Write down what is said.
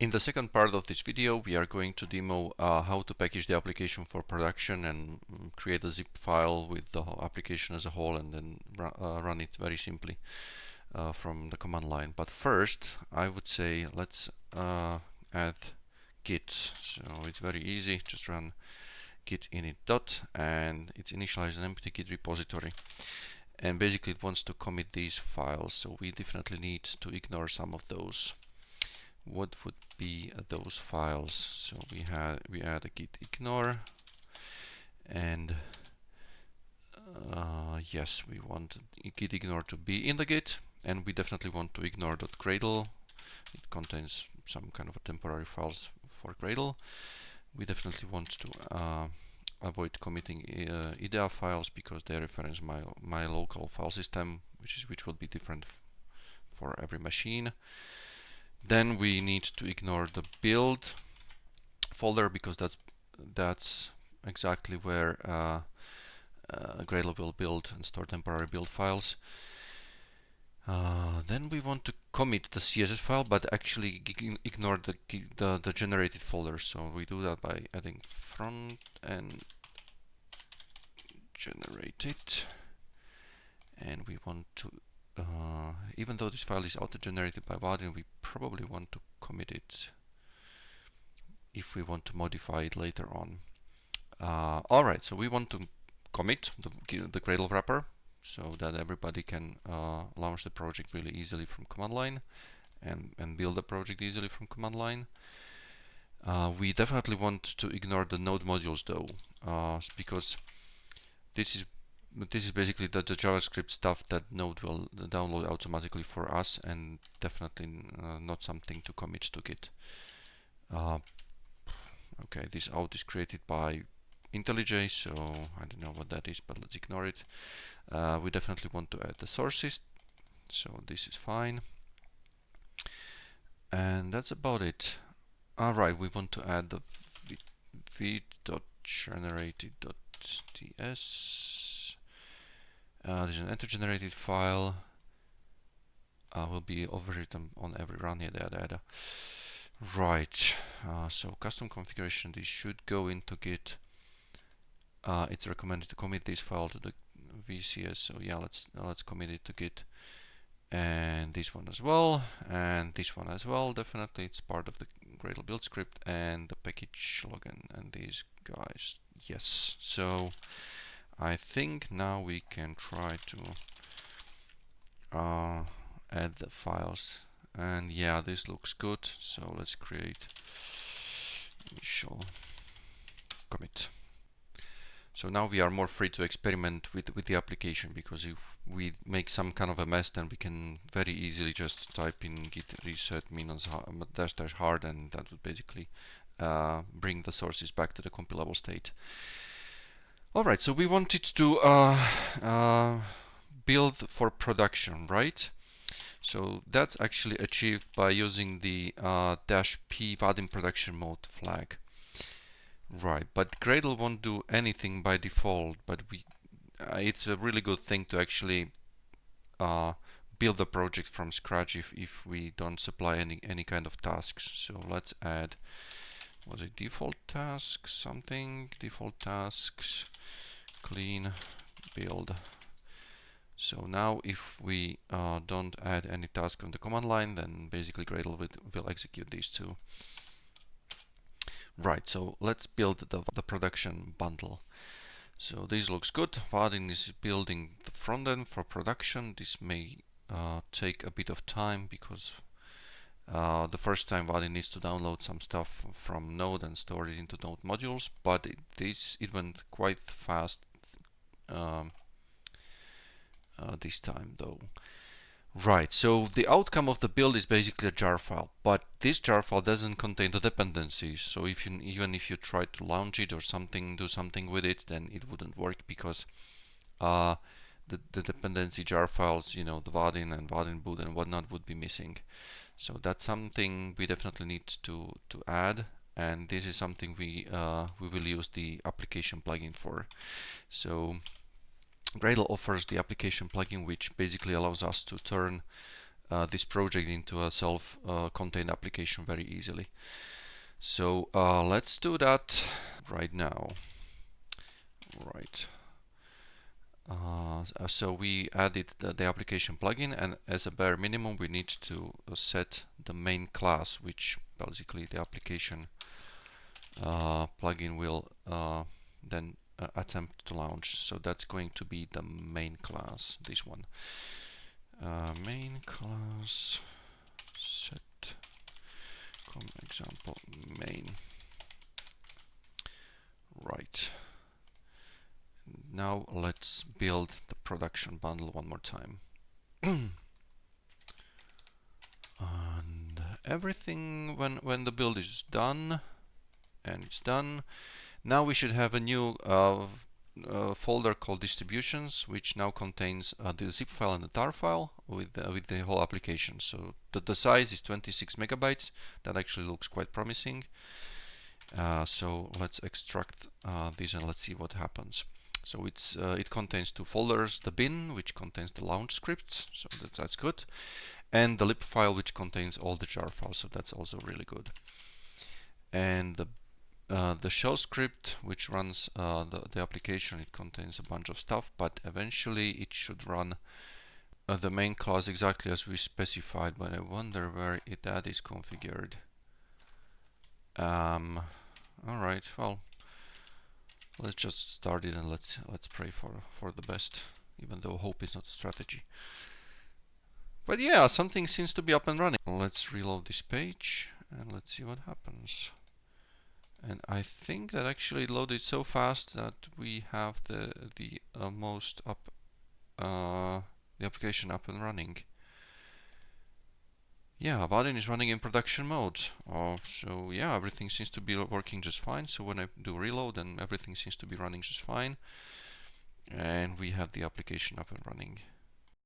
In the second part of this video, we are going to demo how to package the application for production and create a zip file with the whole application as a whole, and then run it very simply from the command line. But first, I would say let's add Git. So it's very easy. Just run git init dot, and it's initialized an empty Git repository. And basically, it wants to commit these files. So we definitely need to ignore some of those. What would be those files? So we add a git ignore, and yes, we want git ignore to be in the git, and we definitely want to ignore .gradle. It contains some kind of a temporary files for Gradle. We definitely want to avoid committing IDEA files because they reference my local file system, which will be different for every machine. Then we need to ignore the build folder because that's exactly where Gradle will build and store temporary build files. Then we want to commit the CSS file, but actually ignore the generated folder. So we do that by adding front and generated, and we want to even though this file is auto-generated by Vaadin, we probably want to commit it if we want to modify it later on. Alright, so we want to commit the Gradle wrapper so that everybody can launch the project really easily from command line and build the project easily from command line. We definitely want to ignore the node modules though, because this is basically the JavaScript stuff that Node will download automatically for us, and definitely not something to commit to Git. Okay, this out is created by Intellij, so I don't know what that is, but let's ignore it. We definitely want to add the sources, so this is fine. And that's about it. Alright, we want to add the v.generated.ts. There's an enter-generated file. Will be overwritten on every run. Yada. Right. So custom configuration. This should go into Git. It's recommended to commit this file to the VCS. So yeah, let's commit it to Git. And this one as well, and this one as well. Definitely, it's part of the Gradle build script and the package login and these guys. Yes. So I think now we can try to add the files, and yeah, this looks good. So let's create initial commit. So now we are more free to experiment with the application, because if we make some kind of a mess, then we can very easily just type in git reset -hard, and that would basically bring the sources back to the compilable state. Alright, so we wanted to build for production, right? So that's actually achieved by using the -p Vaadin production mode flag. Right, but Gradle won't do anything by default, but it's a really good thing to actually build the project from scratch if we don't supply any kind of tasks. So let's add, was it default tasks, something, default tasks, clean build. So now if we don't add any task on the command line, then basically Gradle will execute these two. Right, so let's build the production bundle. So this looks good. Vaadin is building the front end for production. This may take a bit of time because the first time Vaadin needs to download some stuff from Node and store it into Node modules, but it went quite fast this time though. Right, so the outcome of the build is basically a jar file, but this jar file doesn't contain the dependencies. So even if you try to launch it or do something with it, then it wouldn't work because the dependency jar files, the Vaadin and Vaadin Boot and whatnot, would be missing. So that's something we definitely need to add, and this is something we will use the application plugin for. So Gradle offers the application plugin, which basically allows us to turn this project into a self-contained application very easily. So let's do that right now. Right. So we added the application plugin, and as a bare minimum we need to set the main class, which basically the application plugin will then attempt to launch. So that's going to be the main class, this one. Main class set example main. Right. Now let's build the production bundle one more time. And everything, when the build is done, and it's done, now we should have a new folder called distributions, which now contains the zip file and the tar file with the whole application. So the size is 26 megabytes. That actually looks quite promising. So let's extract this and let's see what happens. So it contains two folders: the bin, which contains the launch scripts, so that's good, and the lib file, which contains all the jar files, so that's also really good. And the shell script, which runs the application, it contains a bunch of stuff, but eventually it should run the main class exactly as we specified, but I wonder where that is configured. Alright, well, let's just start it and let's pray for the best, even though hope is not a strategy. But yeah, something seems to be up and running. Let's reload this page and let's see what happens. And I think that actually loaded so fast that we have the application up and running. Yeah, Vaadin is running in production mode. So yeah, everything seems to be working just fine. So when I do reload, then everything seems to be running just fine. And we have the application up and running.